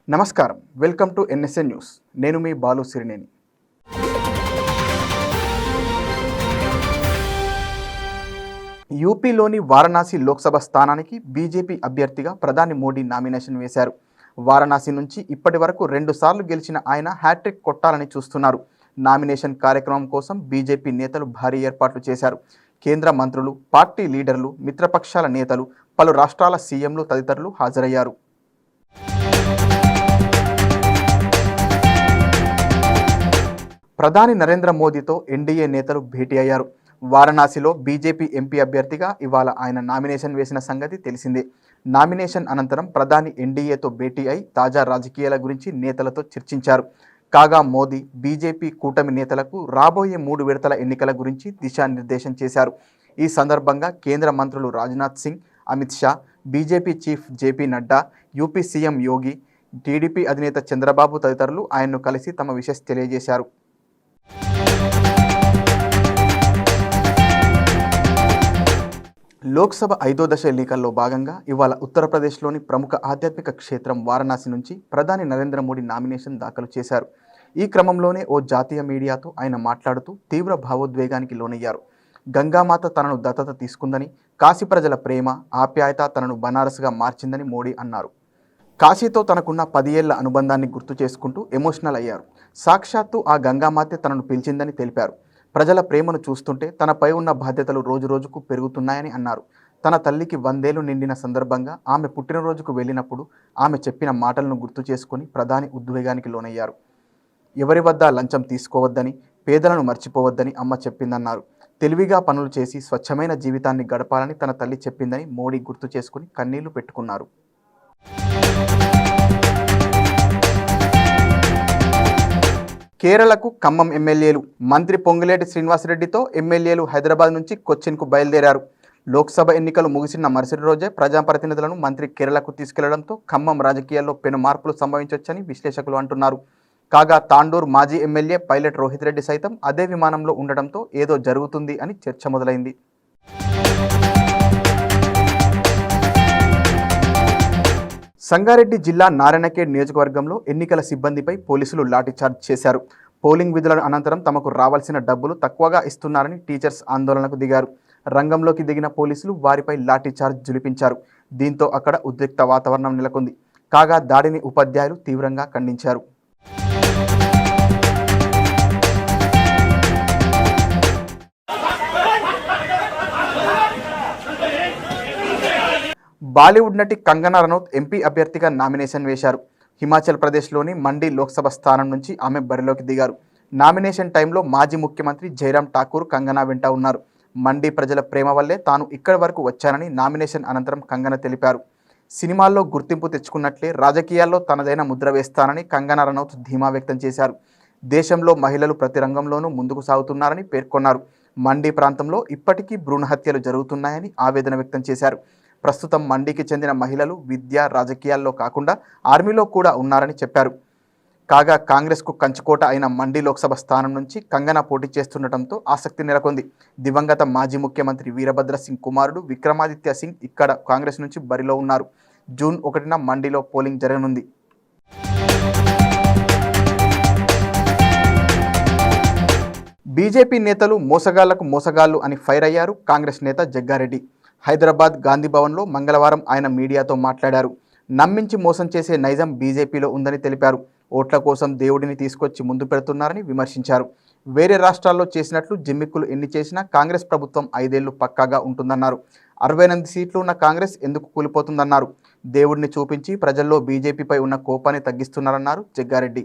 నమస్కారం, welcome to NSN news. నేను మీ బాలు సిరినేని. యూపీలోని వారణాసి లోక్సభ స్థానానికి బీజేపీ అభ్యర్థిగా ప్రధాని మోడీ నామినేషన్ వేశారు. వారణాసి నుంచి ఇప్పటి వరకు 2 సార్లు గెలిచిన ఆయన హ్యాట్రిక్ కొట్టాలని చూస్తున్నారు. నామినేషన్ కార్యక్రమం కోసం బీజేపీ నేతలు భారీ ఏర్పాట్లు చేశారు. కేంద్ర మంత్రులు, పార్టీ లీడర్లు, మిత్రపక్షాల నేతలు, పలు రాష్ట్రాల సీఎంలు తదితరులు హాజరయ్యారు. ప్రధాని నరేంద్ర మోదీతో ఎన్డీఏ నేతలు భేటీ అయ్యారు. వారణాసిలో బీజేపీ ఎంపీ అభ్యర్థిగా ఇవాళ ఆయన నామినేషన్ వేసిన సంగతి తెలిసిందే. నామినేషన్ అనంతరం ప్రధాని ఎన్డీఏతో భేటీ అయి తాజా రాజకీయాల గురించి నేతలతో చర్చించారు. కాగా మోదీ బీజేపీ కూటమి నేతలకు రాబోయే 3 విడతల ఎన్నికల గురించి దిశానిర్దేశం చేశారు. ఈ సందర్భంగా కేంద్ర మంత్రులు Rajnath Singh, Amit Shah, BJP chief JP Nadda, UP CM Yogi, TDP అధినేత చంద్రబాబు తదితరులు ఆయన్ను కలిసి తమ విషెస్ తెలియజేశారు. లోక్సభ 5వ దశ ఎన్నికల్లో భాగంగా ఇవాళ ఉత్తరప్రదేశ్లోని ప్రముఖ ఆధ్యాత్మిక క్షేత్రం వారణాసి నుంచి ప్రధాని నరేంద్ర మోడీ నామినేషన్ దాఖలు చేశారు. ఈ క్రమంలోనే ఓ జాతీయ మీడియాతో ఆయన మాట్లాడుతూ తీవ్ర భావోద్వేగానికి లోనయ్యారు. గంగామాత తనను దత్తత తీసుకుందని, కాశీ ప్రజల ప్రేమ, ఆప్యాయత తనను బనారస్గా మార్చిందని మోడీ అన్నారు. కాశీతో తనకున్న 10 ఏళ్ల అనుబంధాన్ని గుర్తు చేసుకుంటూ ఎమోషనల్ అయ్యారు. సాక్షాత్తు ఆ గంగామాతే తనను పిలిచిందని తెలిపారు. ప్రజల ప్రేమను చూస్తుంటే తనపై ఉన్న బాధ్యతలు రోజురోజుకు పెరుగుతున్నాయని అన్నారు. తన తల్లికి 100 ఏళ్లు నిండిన సందర్భంగా ఆమె పుట్టినరోజుకు వెళ్ళినప్పుడు ఆమె చెప్పిన మాటలను గుర్తు చేసుకుని ప్రధాని ఉద్వేగానికి లోనయ్యారు. ఎవరి వద్ద లంచం తీసుకోవద్దని, పేదలను మర్చిపోవద్దని అమ్మ చెప్పిందన్నారు. తెలివిగా పనులు చేసి స్వచ్ఛమైన జీవితాన్ని గడపాలని తన తల్లి చెప్పిందని మోడీ గుర్తు చేసుకుని కన్నీళ్లు పెట్టుకున్నారు. కేరళకు ఖమ్మం ఎమ్మెల్యేలు మంత్రి పొంగులేటి శ్రీనివాసరెడ్డితో ఎమ్మెల్యేలు హైదరాబాద్ నుంచి కొచ్చిన్కు బయలుదేరారు. లోక్సభ ఎన్నికలు ముగిసిన మరుసటి రోజే ప్రజాప్రతినిధులను మంత్రి కేరళకు తీసుకెళ్లడంతో ఖమ్మం రాజకీయాల్లో పెను మార్పులు సంభవించవచ్చని విశ్లేషకులు అంటున్నారు. కాగా తాండూరు మాజీ ఎమ్మెల్యే పైలట్ రోహిత్ రెడ్డి సైతం అదే విమానంలో ఉండడంతో ఏదో జరుగుతుంది అని చర్చ మొదలైంది. సంగారెడ్డి జిల్లా నారాయణఖేడ్ నియోజకవర్గంలో ఎన్నికల సిబ్బందిపై పోలీసులు లాఠీచార్జ్ చేశారు. పోలింగ్ విధుల అనంతరం తమకు రావాల్సిన డబ్బులు తక్కువగా ఇస్తున్నారని టీచర్స్ ఆందోళనకు దిగారు. రంగంలోకి దిగిన పోలీసులు వారిపై లాఠీచార్జ్ జులిపించారు. దీంతో అక్కడ ఉద్రిక్త వాతావరణం నెలకొంది. కాగా దాడిని ఉపాధ్యాయులు తీవ్రంగా ఖండించారు. బాలీవుడ్ నటి కంగనా రనౌత్ ఎంపీ అభ్యర్థిగా నామినేషన్ వేశారు. హిమాచల్ ప్రదేశ్లోని మండి లోక్సభ స్థానం నుంచి ఆమె బరిలోకి దిగారు. నామినేషన్ టైంలో మాజీ ముఖ్యమంత్రి జైరాం ఠాకూర్ కంగనా వెంట ఉన్నారు. మండి ప్రజల ప్రేమ వల్లే తాను ఇక్కడి వరకు వచ్చానని నామినేషన్ అనంతరం కంగనా తెలిపారు. సినిమాల్లో గుర్తింపు తెచ్చుకున్నట్లే రాజకీయాల్లో తనదైన ముద్ర వేస్తానని కంగనా రనౌత్ ధీమా వ్యక్తం చేశారు. దేశంలో మహిళలు ప్రతి రంగంలోనూ ముందుకు సాగుతున్నారని పేర్కొన్నారు. మండి ప్రాంతంలో ఇప్పటికీ భ్రూణ హత్యలు జరుగుతున్నాయని ఆవేదన వ్యక్తం చేశారు. ప్రస్తుతం మండికి చెందిన మహిళలు విద్య, రాజకీయాల్లో కాకుండా ఆర్మీలో కూడా ఉన్నారని చెప్పారు. కాగా కాంగ్రెస్కు కంచుకోట అయిన మండి లోక్సభ స్థానం నుంచి కంగనా పోటీ చేస్తుండటంతో ఆసక్తి నెలకొంది. దివంగత మాజీ ముఖ్యమంత్రి వీరభద్ర సింగ్ కుమారుడు విక్రమాదిత్య సింగ్ ఇక్కడ కాంగ్రెస్ నుంచి బరిలో ఉన్నారు. జూన్ 1న మండిలో పోలింగ్ జరగనుంది. బీజేపీ నేతలు మోసగాళ్లకు మోసగాళ్లు అని ఫైర్ అయ్యారు కాంగ్రెస్ నేత జగ్గారెడ్డి. హైదరాబాద్ గాంధీ భవన్లో మంగళవారం ఆయన మీడియాతో మాట్లాడారు. నమ్మించి మోసం చేసే నైజం బీజేపీలో ఉందని తెలిపారు. ఓట్ల కోసం దేవుడిని తీసుకొచ్చి ముందు పెడుతున్నారని విమర్శించారు. వేరే రాష్ట్రాల్లో చేసినట్లు జిమ్మిక్కులు ఎన్ని చేసినా కాంగ్రెస్ ప్రభుత్వం 5 ఏళ్లు పక్కాగా ఉంటుందన్నారు. 68 సీట్లు ఉన్న కాంగ్రెస్ ఎందుకు కూలిపోతుందన్నారు. దేవుడిని చూపించి ప్రజల్లో బీజేపీపై ఉన్న కోపాన్ని తగ్గిస్తున్నారన్నారు జగ్గారెడ్డి.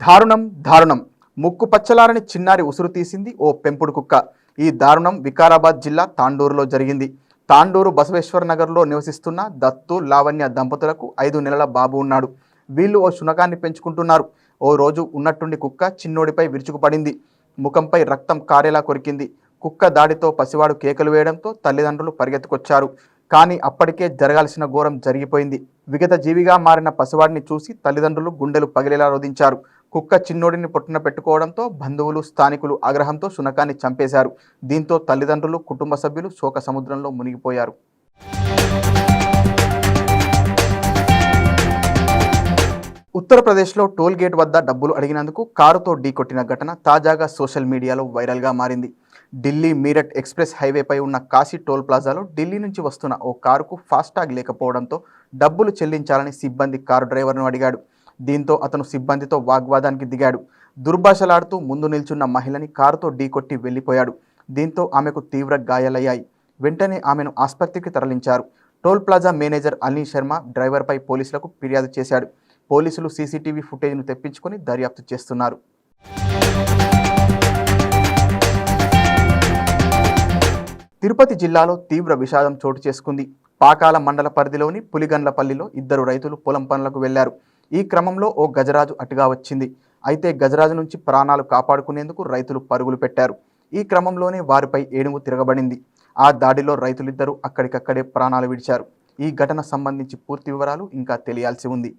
దారుణం దారుణం, ముక్కు పచ్చలారని చిన్నారి ఉసురు తీసింది ఓ పెంపుడు కుక్క. ఈ దారుణం వికారాబాద్ జిల్లా తాండూరులో జరిగింది. తాండూరు బసవేశ్వర్ నగర్లో నివసిస్తున్న దత్తు, లావణ్య దంపతులకు 5 నెలల బాబు ఉన్నాడు. వీళ్ళు ఓ శునకాన్ని పెంచుకుంటున్నారు. ఓ రోజు ఉన్నట్టుండి కుక్క చిన్నోడిపై విరుచుకుపడింది. ముఖంపై రక్తం కారేలా కొరికింది. కుక్క దాడితో పసివాడు కేకలు వేయడంతో తల్లిదండ్రులు పరిగెత్తుకొచ్చారు. కానీ అప్పటికే జరగాల్సిన ఘోరం జరిగిపోయింది. విగత జీవిగా మారిన పసివాడిని చూసి తల్లిదండ్రులు గుండెలు పగిలేలా రోధించారు. కుక్క చిన్నోడిని పొట్టున పెట్టుకోవడంతో బంధువులు, స్థానికులు ఆగ్రహంతో శునకాన్ని చంపేశారు. దీంతో తల్లిదండ్రులు, కుటుంబ సభ్యులు శోక సముద్రంలో మునిగిపోయారు. ఉత్తరప్రదేశ్లో టోల్ గేట్ వద్ద డబ్బులు అడిగినందుకు కారుతో ఢీకొట్టిన ఘటన తాజాగా సోషల్ మీడియాలో వైరల్గా మారింది. ఢిల్లీ మీరట్ ఎక్స్ప్రెస్ హైవేపై ఉన్న కాశీ టోల్ ప్లాజాలో ఢిల్లీ నుంచి వస్తున్న ఓ కారుకు ఫాస్టాగ్ లేకపోవడంతో డబ్బులు చెల్లించాలని సిబ్బంది కారు డ్రైవర్ను అడిగాడు. దీంతో అతను సిబ్బందితో వాగ్వాదానికి దిగాడు. దుర్భాషలాడుతూ ముందు నిల్చున్న మహిళని కారుతో ఢీకొట్టి వెళ్లిపోయాడు. దీంతో ఆమెకు తీవ్ర గాయాలయ్యాయి. వెంటనే ఆమెను ఆసుపత్రికి తరలించారు. Toll plaza manager Anil Sharma డ్రైవర్పై పోలీసులకు ఫిర్యాదు చేశాడు. పోలీసులు సీసీటీవీ ఫుటేజ్ను తెప్పించుకొని దర్యాప్తు చేస్తున్నారు. తిరుపతి జిల్లాలో తీవ్ర విషాదం చోటు చేసుకుంది. పాకాల మండల పరిధిలోని పులిగండ్లపల్లిలో ఇద్దరు రైతులు పొలం పనులకు వెళ్లారు. ఈ క్రమంలో ఓ గజరాజు అటుగా వచ్చింది. అయితే గజరాజు నుంచి ప్రాణాలు కాపాడుకునేందుకు రైతులు పరుగులు పెట్టారు. ఈ క్రమంలోనే వారిపై ఏనుగు తిరగబడింది. ఆ దాడిలో రైతులిద్దరూ అక్కడికక్కడే ప్రాణాలు విడిచారు. ఈ ఘటన సంబంధించి పూర్తి వివరాలు ఇంకా తెలియాల్సి ఉంది.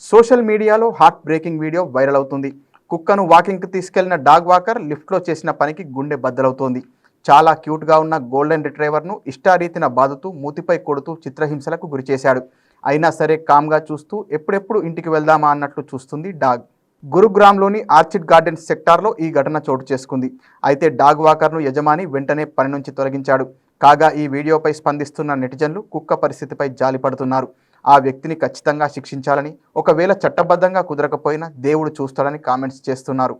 సోషల్ మీడియాలో హార్ట్ బ్రేకింగ్ వీడియో వైరల్ అవుతుంది. కుక్కను వాకింగ్కి తీసుకెళ్లిన డాగ్ వాకర్ లిఫ్ట్లో చేసిన పనికి గుండె బద్దలవుతోంది. చాలా క్యూట్గా ఉన్న గోల్డెన్ రిట్రైవర్ను ఇష్టారీతిన బాదుతూ మూతిపై కొడుతూ చిత్రహింసలకు గురిచేశాడు. అయినా సరే కామ్గా చూస్తూ ఎప్పుడెప్పుడు ఇంటికి వెళ్దామా అన్నట్లు చూస్తుంది డాగ్. గురుగ్రామ్లోని ఆర్చిడ్ గార్డెన్స్ సెక్టార్లో ఈ ఘటన చోటు చేసుకుంది. అయితే డాగ్ వాకర్ను యజమాని వెంటనే పని నుంచి తొలగించాడు. కాగా ఈ వీడియోపై స్పందిస్తున్న నెటిజన్లు కుక్క పరిస్థితిపై జాలిపడుతున్నారు. ఆ వ్యక్తిని ఖచ్చితంగా శిక్షించాలని, ఒకవేళ చట్టబద్ధంగా కుదరకపోయినా దేవుడు చూస్తాడని కామెంట్స్ చేస్తున్నారు.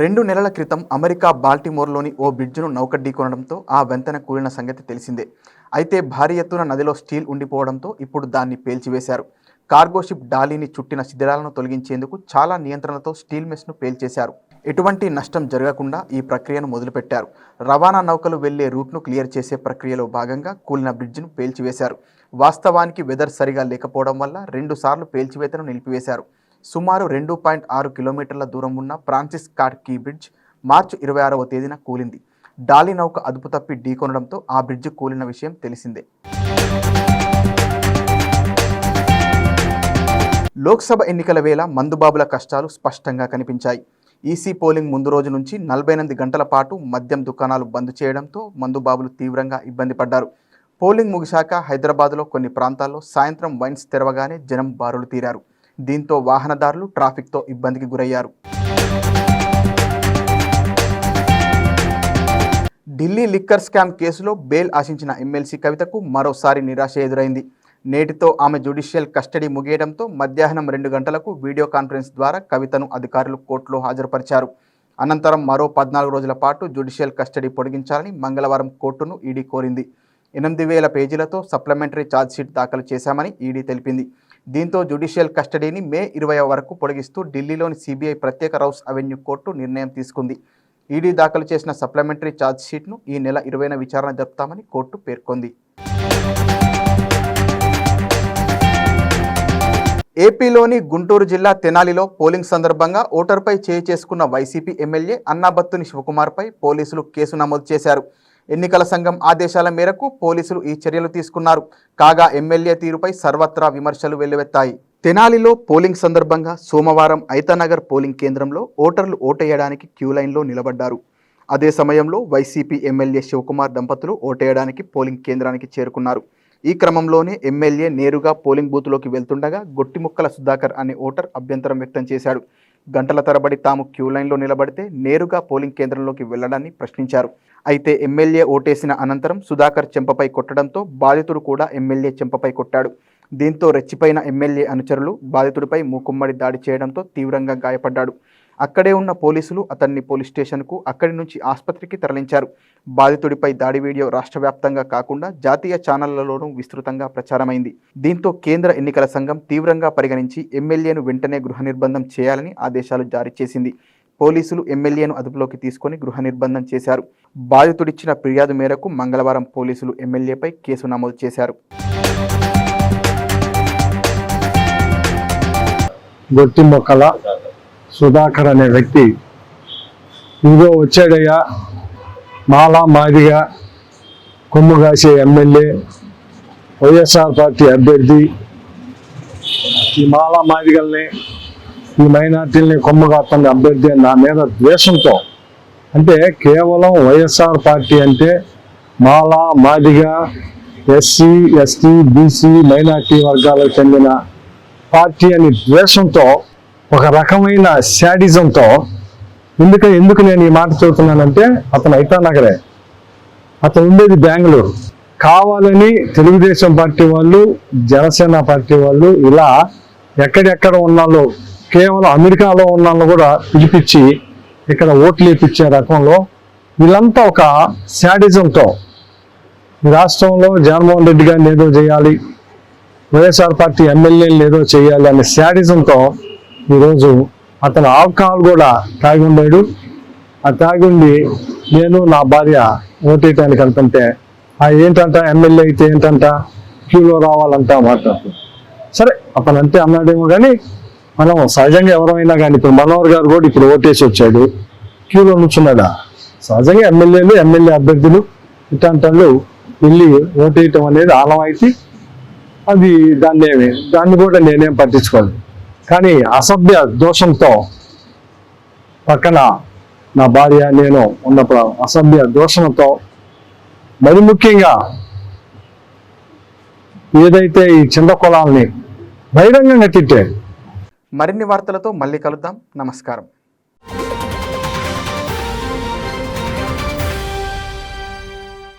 రెండు నెలల క్రితం అమెరికా బాల్టిమోర్లోని ఓ బ్రిడ్జ్ను నౌక ఢీకొనడంతో ఆ వెంతన కూలిన సంగతి తెలిసిందే. అయితే భారీ ఎత్తున నదిలో స్టీల్ ఉండిపోవడంతో ఇప్పుడు దాన్ని పేల్చివేశారు. కార్గో షిప్ డాలీని చుట్టిన శిథిలాలను తొలగించేందుకు చాలా నియంత్రణలతో స్టీల్ మెస్ను పేల్చేశారు. ఎటువంటి నష్టం జరగకుండా ఈ ప్రక్రియను మొదలుపెట్టారు. రవాణా నౌకలు వెళ్లే రూట్ను క్లియర్ చేసే ప్రక్రియలో భాగంగా కూలిన బ్రిడ్జ్ను పేల్చివేశారు. వాస్తవానికి వెదర్ సరిగా లేకపోవడం వల్ల 2 సార్లు పేల్చివేతను నిలిపివేశారు. సుమారు 2.6 కిలోమీటర్ల దూరం ఉన్న ఫ్రాన్సిస్ స్కాట్ కీ బ్రిడ్జ్ మార్చి 26వ తేదీన కూలింది. డాలీ నౌక అదుపు తప్పి ఢీకొనడంతో ఆ బ్రిడ్జ్ కూలిన విషయం తెలిసిందే. లోక్సభ ఎన్నికల వేళ మందుబాబుల కష్టాలు స్పష్టంగా కనిపించాయి. ఈసీ పోలింగ్ ముందు రోజు నుంచి 48 గంటల పాటు మద్యం దుకాణాలు బంద్ చేయడంతో మందుబాబులు తీవ్రంగా ఇబ్బంది పడ్డారు. పోలింగ్ ముగిశాక హైదరాబాద్లో కొన్ని ప్రాంతాల్లో సాయంత్రం వైన్స్ తెరవగానే జనం బారులు తీరారు. దీంతో వాహనదారులు ట్రాఫిక్తో ఇబ్బందికి గురయ్యారు. ఢిల్లీ లిక్కర్ స్కామ్ కేసులో బెయిల్ ఆశించిన ఎమ్మెల్సీ కవితకు మరోసారి నిరాశ ఎదురైంది. నేటితో ఆమె జ్యుడిషియల్ కస్టడీ ముగియడంతో మధ్యాహ్నం 2 గంటలకు వీడియో కాన్ఫరెన్స్ ద్వారా కవితను అధికారులు కోర్టులో హాజరుపరిచారు. అనంతరం మరో 14 రోజుల పాటు జ్యుడిషియల్ కస్టడీ పొడిగించాలని మంగళవారం కోర్టును ఈడీ కోరింది. 8,000 పేజీలతో సప్లిమెంటరీ ఛార్జ్షీట్ దాఖలు చేశామని ఈడీ తెలిపింది. దీంతో జ్యుడిషియల్ కస్టడీని మే 20 వరకు పొడిగిస్తూ ఢిల్లీలోని సిబిఐ ప్రత్యేక రౌస్ అవెన్యూ కోర్టు నిర్ణయం తీసుకుంది. ఈడీ దాఖలు చేసిన సప్లిమెంటరీ ఛార్జ్షీట్ను ఈ నెల 20న విచారణ జరుపుతామని కోర్టు పేర్కొంది. ఏపీలోని గుంటూరు జిల్లా తెనాలిలో పోలింగ్ సందర్భంగా ఓటర్పై చేయి చేసుకున్న వైసీపీ ఎమ్మెల్యే అన్నాబత్తుని శివకుమార్పై పోలీసులు కేసు నమోదు చేశారు. ఎన్నికల సంఘం ఆదేశాల మేరకు పోలీసులు ఈ చర్యలు తీసుకున్నారు. కాగా ఎమ్మెల్యే తీరుపై సర్వత్రా విమర్శలు వెల్లువెత్తాయి. తెనాలిలో పోలింగ్ సందర్భంగా సోమవారం ఐతానగర్ పోలింగ్ కేంద్రంలో ఓటర్లు ఓటేయడానికి క్యూలైన్లో నిలబడ్డారు. అదే సమయంలో వైసీపీ ఎమ్మెల్యే శివకుమార్ దంపతులు ఓటేయడానికి పోలింగ్ కేంద్రానికి చేరుకున్నారు. ఈ క్రమంలోనే ఎమ్మెల్యే నేరుగా పోలింగ్ బూత్లోకి వెళ్తుండగా గొట్టిముక్కల సుధాకర్ అనే ఓటర్ అభ్యంతరం వ్యక్తం చేశాడు. గంటల తరబడి తాము క్యూలైన్లో నిలబడితే నేరుగా పోలింగ్ కేంద్రంలోకి వెళ్లడాన్ని ప్రశ్నించారు. అయితే ఎమ్మెల్యే ఓటేసిన అనంతరం సుధాకర్ చెంపపై కొట్టడంతో బాధితుడు కూడా ఎమ్మెల్యే చెంపపై కొట్టాడు. దీంతో రెచ్చిపోయిన ఎమ్మెల్యే అనుచరులు బాధితుడిపై మూకుమ్మడి దాడి చేయడంతో తీవ్రంగా గాయపడ్డాడు. అక్కడే ఉన్న పోలీసులు అతన్ని పోలీస్ స్టేషన్కు, అక్కడి నుంచి ఆసుపత్రికి తరలించారు. బాధితుడిపై దాడి వీడియో రాష్ట్ర వ్యాప్తంగా కాకుండా జాతీయ ఛానళ్లలోనూ విస్తృతంగా ప్రచారమైంది. దీంతో కేంద్ర ఎన్నికల సంఘం తీవ్రంగా పరిగణించి ఎమ్మెల్యేను వెంటనే గృహ నిర్బంధం చేయాలని ఆదేశాలు జారీ చేసింది. పోలీసులు ఎమ్మెల్యేను అదుపులోకి తీసుకొని గృహ నిర్బంధం చేశారు. బాధితుడిచ్చిన ఫిర్యాదు మేరకు మంగళవారం పోలీసులు ఎమ్మెల్యేపై కేసు నమోదు చేశారు. గొట్టిమొక్కల సుధాకర్ అనే వ్యక్తి ఇదిగో వచ్చాడయ్యా, మాలా మాదిగా కొమ్ము కాసే ఎమ్మెల్యే, వైఎస్ఆర్ పార్టీ అభ్యర్థి, ఈ మాలా మాదిగల్ని, ఈ మైనార్టీలని కొమ్ము కాస్తున్న అభ్యర్థి అని నా మీద ద్వేషంతో, అంటే కేవలం వైఎస్ఆర్ పార్టీ అంటే మాలా Madiga SC ST BC minority వర్గాలకు చెందిన పార్టీ అని ద్వేషంతో, ఒక రకమైన శాడిజంతో, ఎందుకు నేను ఈ మాట చెబుతున్నానంటే అతను ఐతానగరే, అతను ఉండేది బెంగళూరు. కావాలని తెలుగుదేశం పార్టీ వాళ్ళు, జనసేన పార్టీ వాళ్ళు ఇలా ఎక్కడెక్కడ ఉన్నాలో, కేవలం అమెరికాలో ఉన్న వాళ్ళు కూడా పిలిపించి ఇక్కడ ఓట్లు వేయించే రకంలో వీళ్ళంతా ఒక శాడిజంతో ఈ రాష్ట్రంలో జగన్మోహన్ రెడ్డి గారిని ఏదో చేయాలి, వైఎస్ఆర్ పార్టీ ఎమ్మెల్యేలు ఏదో చేయాలి అనే శాడిజంతో ఈరోజు అతను ఆల్కహాల్ కూడా తాగి ఉండాడు. ఆ తాగి ఉండి నేను నా భార్య ఓటేయటానికి వెళ్తుంటే ఏంటంట ఎమ్మెల్యే అయితే ఏంటంట క్యూలో రావాలంట మాట్లాడుతూ. సరే అతను అంతే అన్నాడేమో కానీ మనం సహజంగా ఎవరైనా కానీ ఇప్పుడు మనోహర్ గారు కూడా ఇప్పుడు ఓటేసి వచ్చాడు, క్యూలో నుంచున్నాడా. సహజంగా ఎమ్మెల్యే అభ్యర్థులు ఇట్లాంటి వాళ్ళు వెళ్ళి ఓటేయటం అనేది ఆనవాయితీ. అది దాన్ని కూడా నేనేం పట్టించుకోను. కానీ అసభ్య దోషంతో పక్కన నా భార్య నేను ఉన్నప్పుడు అసభ్య దోషంతో, మరి ముఖ్యంగా ఏదైతే ఈ చిన్న కులాలని బహిరంగంగా తిట్టాడు. మరిన్ని వార్తలతో మళ్ళీ కలుద్దాం. నమస్కారం.